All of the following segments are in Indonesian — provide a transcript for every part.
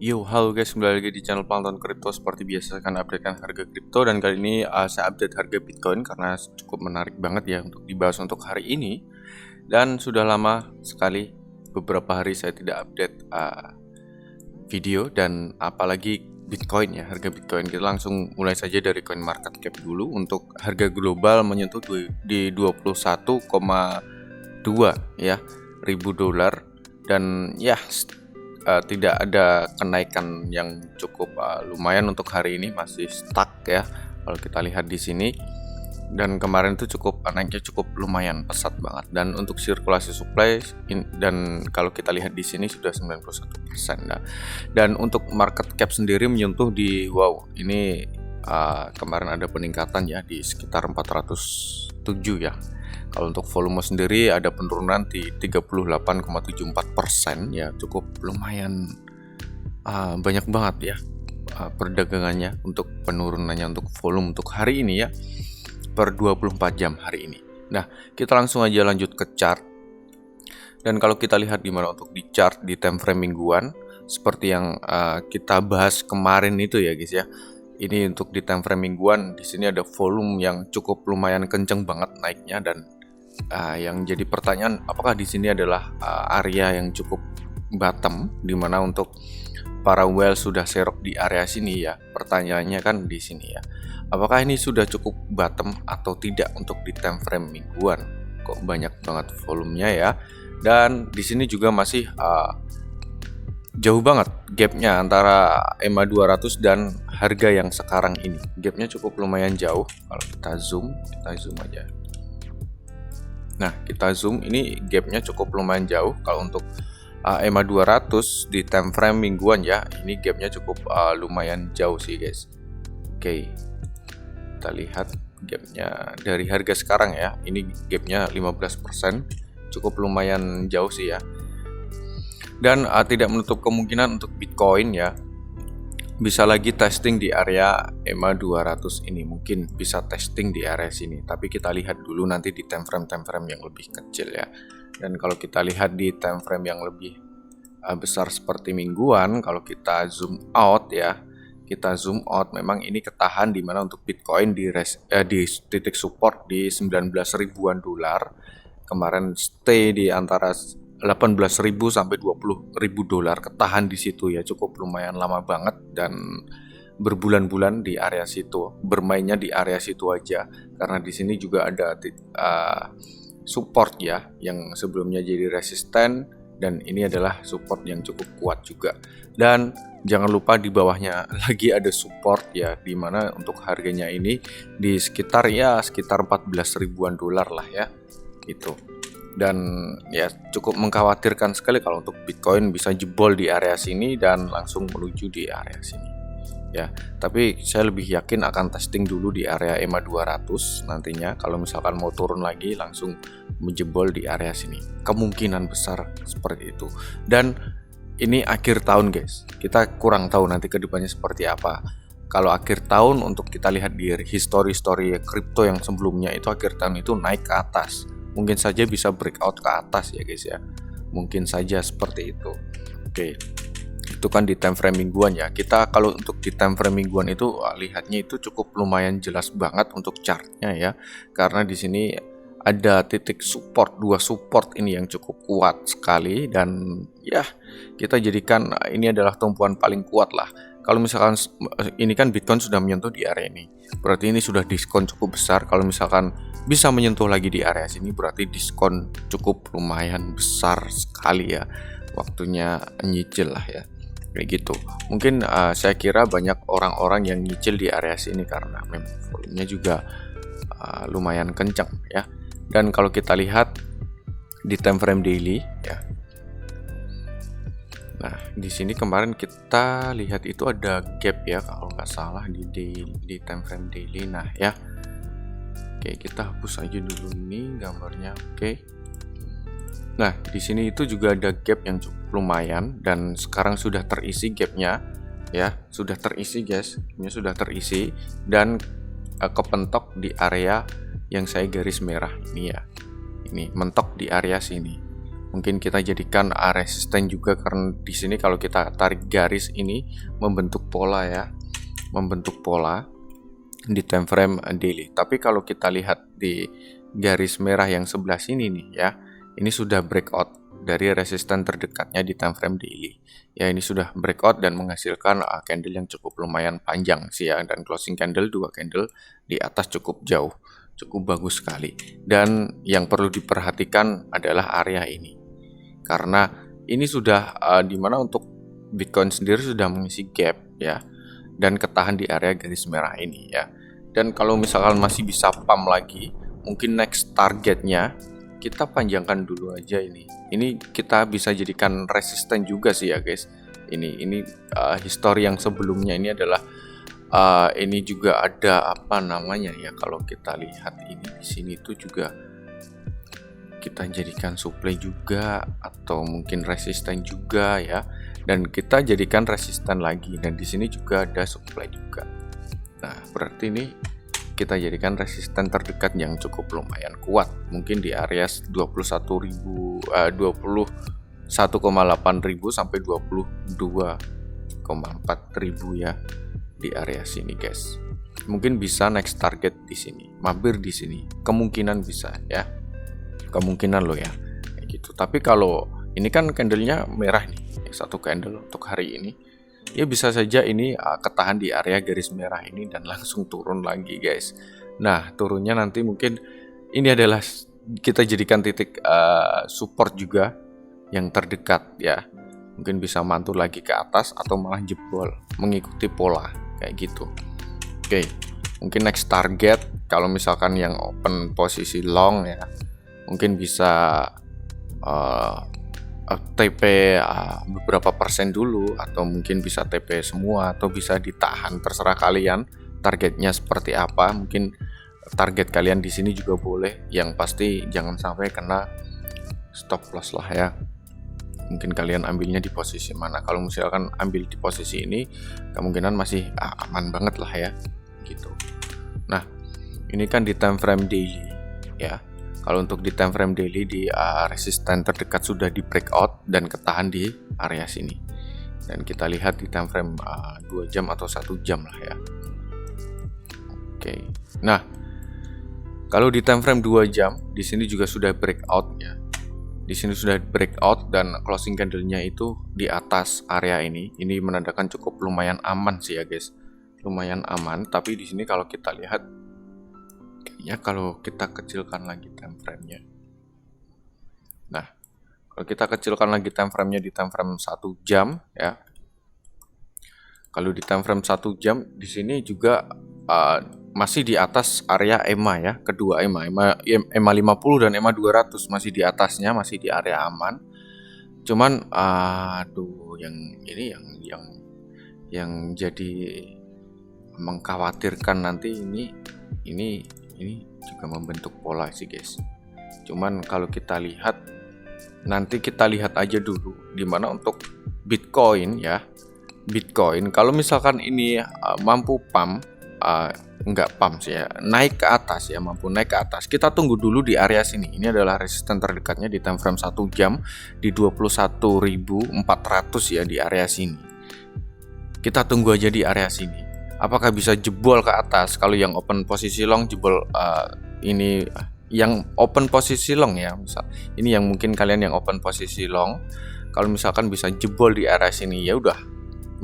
Yo, halo guys, kembali lagi di channel Pantauan Kripto. Seperti biasa akan updatekan harga kripto, dan kali ini saya update harga Bitcoin karena cukup menarik banget ya untuk dibahas untuk hari ini. Dan sudah lama sekali, beberapa hari saya tidak update video dan apalagi Bitcoin ya, harga Bitcoin. Kita langsung mulai saja dari coin market cap dulu. Untuk harga global menyentuh di 21,2 ya ribu dolar, dan ya tidak ada kenaikan yang cukup lumayan untuk hari ini, masih stuck ya kalau kita lihat di sini. Dan kemarin itu naiknya cukup lumayan pesat banget. Dan untuk sirkulasi supply dan kalau kita lihat di sini sudah 91%. Nah, dan untuk market cap sendiri menyentuh di ini kemarin ada peningkatan ya di sekitar 407 ya. Kalau untuk volume sendiri ada penurunan di 38,74% ya, cukup lumayan banyak banget ya perdagangannya untuk penurunannya untuk volume untuk hari ini ya, per 24 jam hari ini. Nah, kita langsung aja lanjut ke chart. Dan kalau kita lihat di mana untuk di chart di time frame mingguan, seperti yang kita bahas kemarin itu ya guys ya. Ini untuk di time frame mingguan, di sini ada volume yang cukup lumayan kenceng banget naiknya, dan yang jadi pertanyaan, apakah di sini adalah area yang cukup bottom, di mana untuk para whale sudah serok di area sini ya. Pertanyaannya kan di sini ya, apakah ini sudah cukup bottom atau tidak untuk di time frame mingguan? Kok banyak banget volumenya ya. Dan di sini juga masih jauh banget gapnya antara EMA 200 dan harga yang sekarang ini. Gapnya cukup lumayan jauh. Kalau kita zoom aja. Nah, kita zoom, ini gapnya cukup lumayan jauh. Kalau untuk EMA 200 di time frame mingguan ya, ini gapnya cukup lumayan jauh sih guys. Oke, kita lihat gapnya dari harga sekarang ya, ini gapnya 15%, cukup lumayan jauh sih ya. Dan tidak menutup kemungkinan untuk Bitcoin ya, bisa lagi testing di area EMA 200 ini, mungkin bisa testing di area sini. Tapi kita lihat dulu nanti di time frame yang lebih kecil ya. Dan kalau kita lihat di time frame yang lebih besar seperti mingguan, kalau kita zoom out ya, memang ini ketahan di mana untuk Bitcoin di titik support di 19 ribuan dolar. Kemarin stay di antara 18.000 sampai 20.000 dolar, ketahan di situ ya, cukup lumayan lama banget, dan berbulan-bulan di area situ, bermainnya di area situ aja, karena di sini juga ada support ya, yang sebelumnya jadi resisten, dan ini adalah support yang cukup kuat juga. Dan jangan lupa di bawahnya lagi ada support ya, dimana untuk harganya ini di sekitar 14 ribuan dolar lah ya, gitu. Dan ya cukup mengkhawatirkan sekali kalau untuk Bitcoin bisa jebol di area sini dan langsung menuju di area sini ya. Tapi saya lebih yakin akan testing dulu di area EMA 200 nantinya. Kalau misalkan mau turun lagi langsung menjebol di area sini, kemungkinan besar seperti itu. Dan ini akhir tahun guys, kita kurang tahu nanti kedepannya seperti apa. Kalau akhir tahun, untuk kita lihat di history kripto yang sebelumnya, itu akhir tahun itu naik ke atas, mungkin saja bisa breakout ke atas ya guys ya, mungkin saja seperti itu. Oke, itu kan di time frame mingguan ya. Kita kalau untuk di time frame mingguan itu lihatnya itu cukup lumayan jelas banget untuk chartnya ya, karena di sini ada titik support, dua support ini yang cukup kuat sekali, dan ya kita jadikan ini adalah tumpuan paling kuat lah. Kalau misalkan ini kan Bitcoin sudah menyentuh di area ini, berarti ini sudah diskon cukup besar. Kalau misalkan bisa menyentuh lagi di area sini, berarti diskon cukup lumayan besar sekali ya. Waktunya nyicil lah ya, kayak gitu. Mungkin saya kira banyak orang-orang yang nyicil di area sini karena memang volumenya juga lumayan kencang ya. Dan kalau kita lihat di time frame daily ya, nah di sini kemarin kita lihat itu ada gap ya kalau nggak salah di time frame daily. Nah ya, oke, kita hapus aja dulu ini gambarnya. Oke, nah di sini itu juga ada gap yang cukup lumayan, dan sekarang sudah terisi gapnya ya, sudah terisi guys, ini sudah terisi, dan kepentok di area yang saya garis merah ini ya, ini mentok di area sini. Mungkin kita jadikan resisten juga, karena di sini kalau kita tarik garis ini membentuk pola ya, membentuk pola di time frame daily. Tapi kalau kita lihat di garis merah yang sebelah sini nih ya, ini sudah breakout dari resisten terdekatnya di time frame daily. Ya, ini sudah breakout dan menghasilkan candle yang cukup lumayan panjang sih ya, dan closing candle 2 candle di atas cukup jauh, cukup bagus sekali. Dan yang perlu diperhatikan adalah area ini, karena ini sudah dimana untuk Bitcoin sendiri sudah mengisi gap ya, dan ketahan di area garis merah ini ya. Dan kalau misalkan masih bisa pump lagi, mungkin next targetnya kita panjangkan dulu aja ini. Ini kita bisa jadikan resisten juga sih ya guys. Ini history yang sebelumnya ini adalah ini juga ada apa namanya ya, kalau kita lihat ini di sini tuh juga kita jadikan supply juga, atau mungkin resisten juga ya, dan kita jadikan resisten lagi, dan di sini juga ada supply juga. Nah, berarti ini kita jadikan resisten terdekat yang cukup lumayan kuat, mungkin di area 21.800 sampai 22,4.000 ya, di area sini guys. Mungkin bisa next target di sini, mampir di sini, kemungkinan bisa ya, kemungkinan loh ya, kayak gitu. Tapi kalau ini kan candlenya merah nih, satu candle untuk hari ini, ya bisa saja ini ketahan di area garis merah ini dan langsung turun lagi guys. Nah, turunnya nanti mungkin ini adalah kita jadikan titik support juga yang terdekat ya, mungkin bisa mantul lagi ke atas atau malah jebol mengikuti pola kayak gitu. Oke, mungkin next target kalau misalkan yang open posisi long ya, mungkin bisa TP beberapa persen dulu, atau mungkin bisa TP semua, atau bisa ditahan, terserah kalian targetnya seperti apa. Mungkin target kalian di sini juga boleh, yang pasti jangan sampai kena stop loss lah ya. Mungkin kalian ambilnya di posisi mana. Kalau misalkan ambil di posisi ini, kemungkinan masih aman banget lah ya gitu. Nah, ini kan di time frame daily ya. Kalau untuk di time frame daily, di resisten terdekat sudah di breakout dan ketahan di area sini. Dan kita lihat di time frame 2 jam atau 1 jam lah ya. Oke. Nah, kalau di time frame 2 jam, di sini juga sudah breakout ya. Di sini sudah breakout dan closing candle-nya itu di atas area ini. Ini menandakan cukup lumayan aman sih ya guys. Lumayan aman, tapi di sini kalau kita lihat, ya kalau kita kecilkan lagi time frame-nya. Nah, kalau kita kecilkan lagi time frame-nya di time frame 1 jam ya. Kalau di time frame 1 jam di sini juga masih di atas area EMA ya, kedua EMA 50 dan EMA 200 masih di atasnya, masih di area aman. Cuman yang ini yang jadi mengkhawatirkan nanti ini juga membentuk pola sih guys. Cuman kalau kita lihat, nanti kita lihat aja dulu dimana untuk Bitcoin ya. Bitcoin kalau misalkan ini mampu pump, enggak pump sih ya, naik ke atas ya, mampu naik ke atas, kita tunggu dulu di area sini. Ini adalah resisten terdekatnya di time frame 1 jam di 21.400 ya, di area sini. Kita tunggu aja di area sini. Apakah bisa jebol ke atas? Kalau yang open posisi long jebol, ini yang open posisi long ya, misal ini yang mungkin kalian yang open posisi long, kalau misalkan bisa jebol di area sini ya udah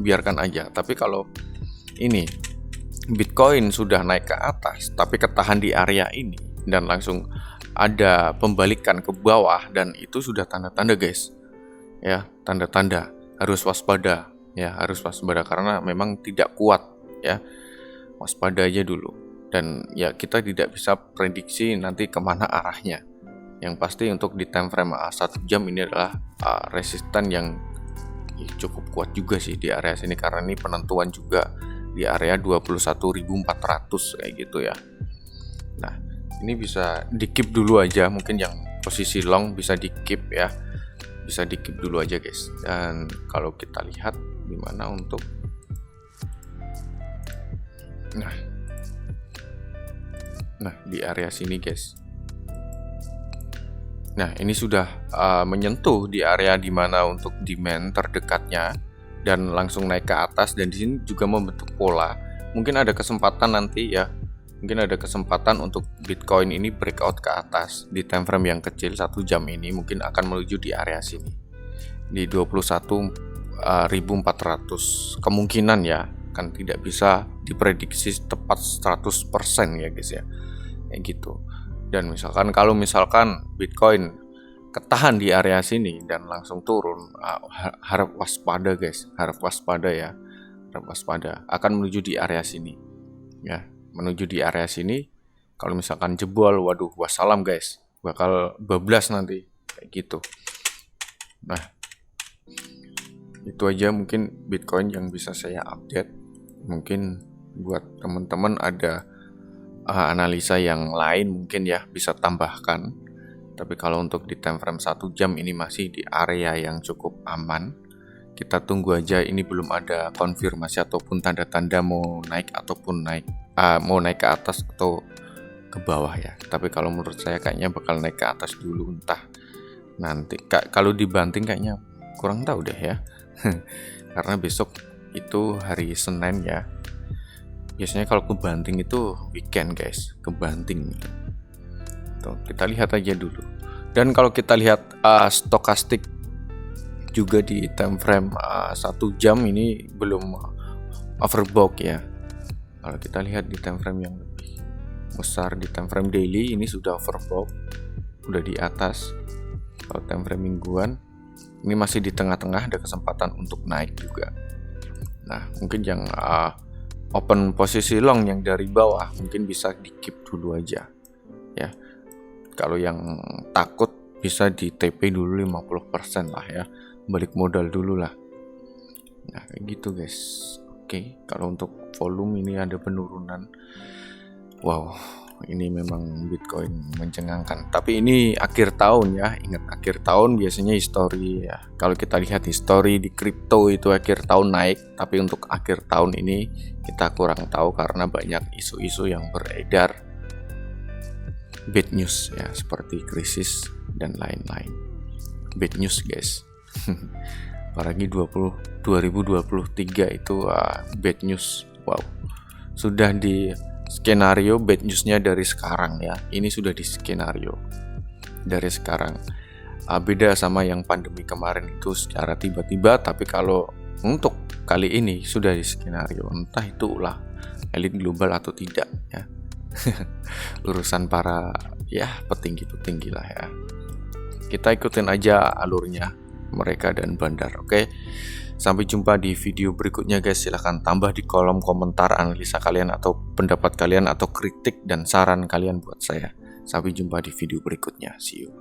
biarkan aja. Tapi kalau ini Bitcoin sudah naik ke atas tapi ketahan di area ini dan langsung ada pembalikan ke bawah, dan itu sudah tanda-tanda guys ya, tanda-tanda harus waspada ya, harus waspada karena memang tidak kuat ya, waspada aja dulu. Dan ya kita tidak bisa prediksi nanti kemana arahnya. Yang pasti untuk di time frame 1 jam ini adalah resisten yang cukup kuat juga sih di area sini, karena ini penentuan juga di area 21.400 kayak gitu ya. Nah, ini bisa di keep dulu aja, mungkin yang posisi long bisa di keep ya, bisa di keep dulu aja guys. Dan kalau kita lihat dimana untuk nah di area sini guys, Nah, ini sudah menyentuh di area di mana untuk demand terdekatnya dan langsung naik ke atas, dan di sini juga membentuk pola. Mungkin ada kesempatan nanti ya. Mungkin ada kesempatan untuk Bitcoin ini breakout ke atas di time frame yang kecil 1 jam ini, mungkin akan menuju di area sini. Di 21.400 kemungkinan ya, kan tidak bisa diprediksi tepat 100% ya guys ya. Kayak gitu. Dan kalau misalkan Bitcoin ketahan di area sini dan langsung turun, harap waspada guys, harap waspada ya, harap waspada, akan menuju di area sini ya, menuju di area sini. Kalau misalkan jebol, waduh, wassalam guys, bakal bablas nanti kayak gitu. Nah, itu aja mungkin Bitcoin yang bisa saya update. Mungkin buat teman-teman ada analisa yang lain mungkin ya bisa tambahkan. Tapi kalau untuk di time frame 1 jam ini masih di area yang cukup aman. Kita tunggu aja, ini belum ada konfirmasi ataupun tanda-tanda mau naik ataupun mau naik ke atas atau ke bawah ya. Tapi kalau menurut saya kayaknya bakal naik ke atas dulu, entah nanti. Kalau dibanting kayaknya kurang tahu deh ya. Karena besok itu hari Senin ya. Biasanya kalau kebanting itu weekend guys, kebanting. Tuh, kita lihat aja dulu. Dan kalau kita lihat stokastik juga di time frame 1 jam ini belum overbought ya. Kalau kita lihat di time frame yang lebih besar, di time frame daily ini sudah overbought, udah di atas. Kalau time frame mingguan ini masih di tengah-tengah, ada kesempatan untuk naik juga. Nah, mungkin yang open posisi long yang dari bawah mungkin bisa di keep dulu aja ya. Kalau yang takut bisa di TP dulu 50% lah ya, balik modal dulu lah. Nah, kayak gitu guys. Oke, kalau untuk volume ini ada penurunan. Wow, ini memang Bitcoin mencengangkan. Tapi ini akhir tahun ya, ingat akhir tahun biasanya histori ya. Kalau kita lihat histori di kripto itu akhir tahun naik, tapi untuk akhir tahun ini kita kurang tahu karena banyak isu-isu yang beredar, bad news ya, seperti krisis dan lain-lain. Bad news guys. Apalagi 2023 itu bad news. Wow, sudah di skenario bad newsnya dari sekarang ya. Ini sudah di skenario dari sekarang. Beda sama yang pandemi kemarin itu secara tiba-tiba, tapi kalau untuk kali ini sudah di skenario. Entah itu ulah elit global atau tidak ya. Urusan para ya petinggi-petinggi lah ya. Kita ikutin aja alurnya mereka dan bandar. Oke. Sampai jumpa di video berikutnya guys. Silahkan tambah di kolom komentar analisa kalian atau pendapat kalian atau kritik dan saran kalian buat saya. Sampai jumpa di video berikutnya. See you.